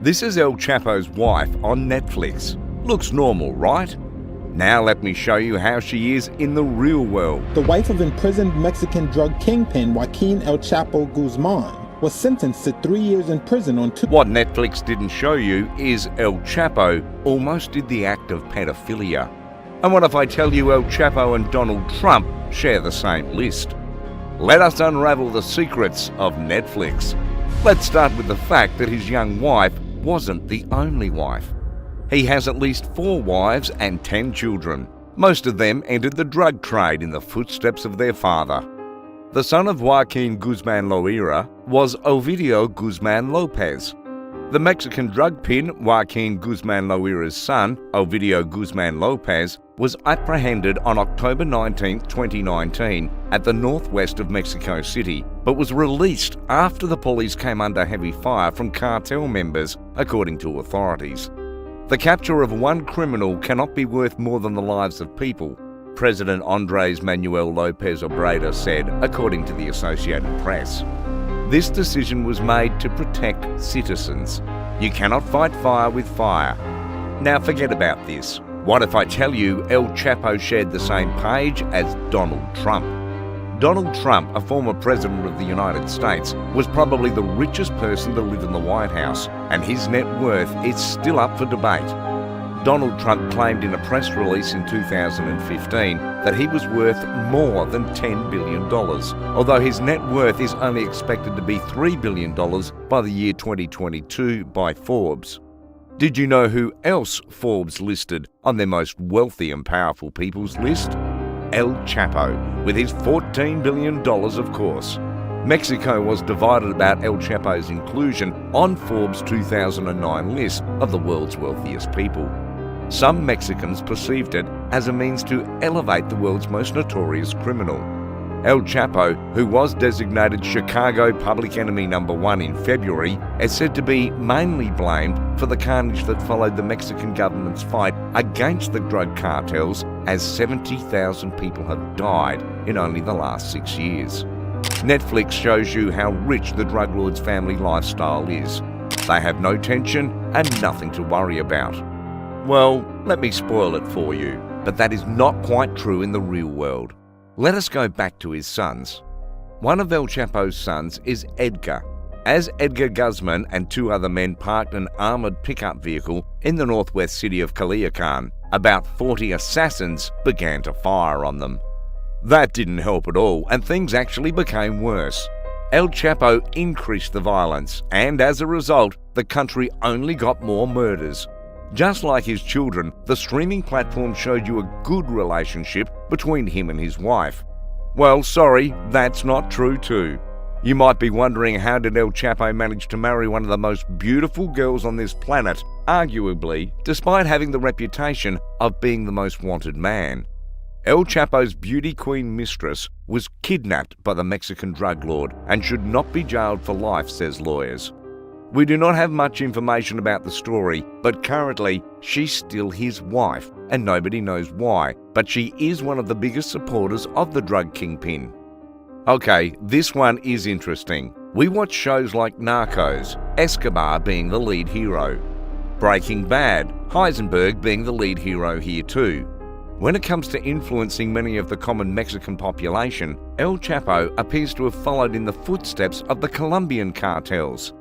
This is El Chapo's wife on Netflix. Looks normal, right? Now let me show you how she is in the real world. The wife of imprisoned Mexican drug kingpin Joaquin El Chapo Guzman was sentenced to 3 years in prison on two. What Netflix didn't show you is El Chapo almost did the act of pedophilia. And what if I tell you El Chapo and Donald Trump share the same list? Let us unravel the secrets of Netflix. Let's start with the fact that his young wife wasn't the only wife. He has at least 4 wives and 10 children. Most of them entered the drug trade in the footsteps of their father. The son of Joaquin Guzman Loera was Ovidio Guzman Lopez. The Mexican drug pin Joaquin Guzman Loera's son, Ovidio Guzman Lopez, was apprehended on October 19, 2019 at the northwest of Mexico City, but was released after the police came under heavy fire from cartel members, according to authorities. The capture of one criminal cannot be worth more than the lives of people, President Andres Manuel Lopez Obrador said, according to the Associated Press. This decision was made to protect citizens. You cannot fight fire with fire. Now forget about this. What if I tell you El Chapo shared the same page as Donald Trump? Donald Trump, a former president of the United States, was probably the richest person to live in the White House, and his net worth is still up for debate. Donald Trump claimed in a press release in 2015 that he was worth more than $10 billion, although his net worth is only expected to be $3 billion by the year 2022 by Forbes. Did you know who else Forbes listed on their most wealthy and powerful people's list? El Chapo, with his $14 billion, of course. Mexico was divided about El Chapo's inclusion on Forbes' 2009 list of the world's wealthiest people. Some Mexicans perceived it as a means to elevate the world's most notorious criminal. El Chapo, who was designated Chicago Public Enemy #1 in February, is said to be mainly blamed for the carnage that followed the Mexican government's fight against the drug cartels, as 70,000 people have died in only the last 6 years. Netflix shows you how rich the drug lord's family lifestyle is. They have no tension and nothing to worry about. Well, let me spoil it for you, but that is not quite true in the real world. Let us go back to his sons. One of El Chapo's sons is Edgar. As Edgar Guzman and 2 other men parked an armoured pickup vehicle in the northwest city of Culiacan, about 40 assassins began to fire on them. That didn't help at all, and things actually became worse. El Chapo increased the violence, and as a result, the country only got more murders. Just like his children, the streaming platform showed you a good relationship between him and his wife. Well, sorry, that's not true too. You might be wondering, how did El Chapo manage to marry one of the most beautiful girls on this planet, arguably, despite having the reputation of being the most wanted man? El Chapo's beauty queen mistress was kidnapped by the Mexican drug lord and should not be jailed for life, says lawyers. We do not have much information about the story, but currently she's still his wife, and nobody knows why, but she is one of the biggest supporters of the drug kingpin. Okay, this one is interesting. We watch shows like Narcos, Escobar being the lead hero. Breaking Bad, Heisenberg being the lead hero here too. When it comes to influencing many of the common Mexican population, El Chapo appears to have followed in the footsteps of the Colombian cartels.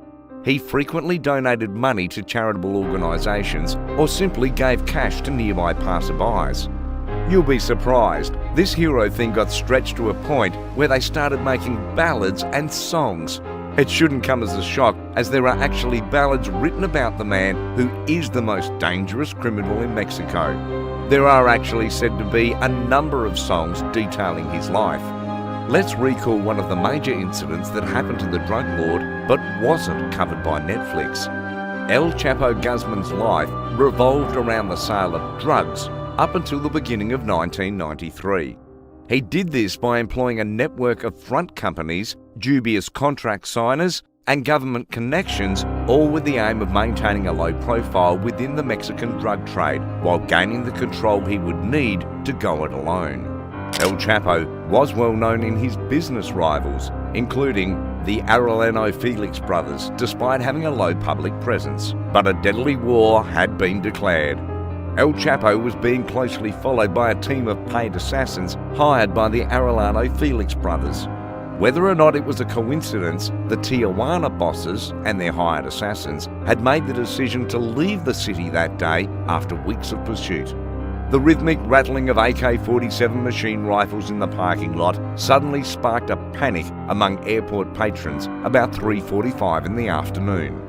He frequently donated money to charitable organisations or simply gave cash to nearby passerbys. You'll be surprised, this hero thing got stretched to a point where they started making ballads and songs. It shouldn't come as a shock, as there are actually ballads written about the man who is the most dangerous criminal in Mexico. There are actually said to be a number of songs detailing his life. Let's recall one of the major incidents that happened to the drug lord but wasn't covered by Netflix. El Chapo Guzman's life revolved around the sale of drugs up until the beginning of 1993. He did this by employing a network of front companies, dubious contract signers, and government connections, all with the aim of maintaining a low profile within the Mexican drug trade while gaining the control he would need to go it alone. El Chapo was well known in his business rivals, including the Arellano Felix brothers, despite having a low public presence. But a deadly war had been declared. El Chapo was being closely followed by a team of paid assassins hired by the Arellano Felix brothers. Whether or not it was a coincidence, the Tijuana bosses and their hired assassins had made the decision to leave the city that day after weeks of pursuit. The rhythmic rattling of AK-47 machine rifles in the parking lot suddenly sparked a panic among airport patrons about 3:45 in the afternoon.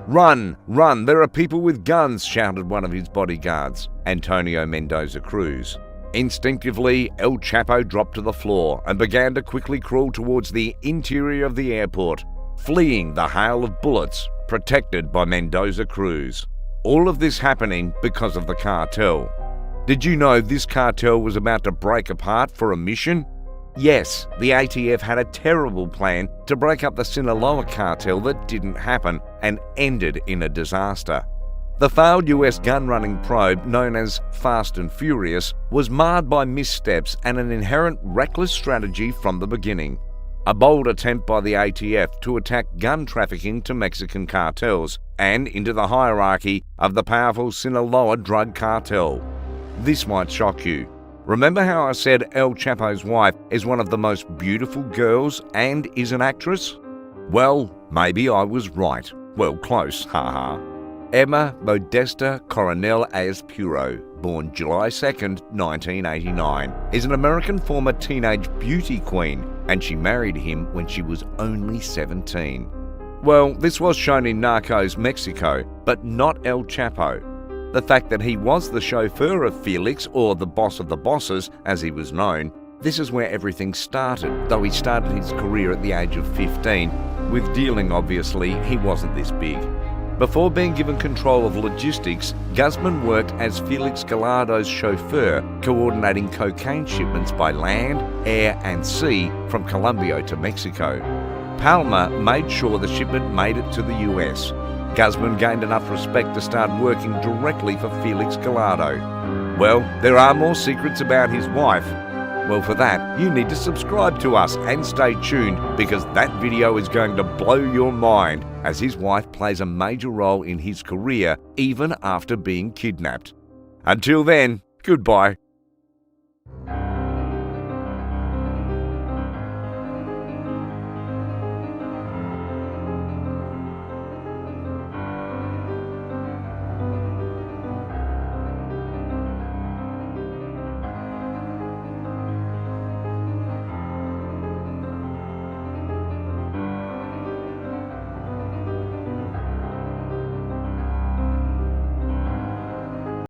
"Run! Run! There are people with guns!" shouted one of his bodyguards, Antonio Mendoza Cruz. Instinctively, El Chapo dropped to the floor and began to quickly crawl towards the interior of the airport, fleeing the hail of bullets, protected by Mendoza Cruz. All of this happening because of the cartel. Did you know this cartel was about to break apart for a mission? Yes, the ATF had a terrible plan to break up the Sinaloa cartel that didn't happen and ended in a disaster. The failed US gun-running probe, known as Fast and Furious, was marred by missteps and an inherent reckless strategy from the beginning. A bold attempt by the ATF to attack gun trafficking to Mexican cartels and into the hierarchy of the powerful Sinaloa drug cartel. This might shock you. Remember how I said El Chapo's wife is one of the most beautiful girls and is an actress? Well, maybe I was right. Well, close, haha. Emma Modesta Coronel Azpuro, born July 2nd, 1989, is an American former teenage beauty queen, and she married him when she was only 17. Well, this was shown in Narcos Mexico, but not El Chapo. The fact that he was the chauffeur of Felix, or the boss of the bosses, as he was known, this is where everything started, though he started his career at the age of 15. With dealing, obviously, he wasn't this big. Before being given control of logistics, Guzman worked as Felix Gallardo's chauffeur, coordinating cocaine shipments by land, air and sea from Colombia to Mexico. Palma made sure the shipment made it to the US. Guzman gained enough respect to start working directly for Felix Gallardo. Well, there are more secrets about his wife. Well, for that, you need to subscribe to us and stay tuned, because that video is going to blow your mind, as his wife plays a major role in his career even after being kidnapped. Until then, goodbye.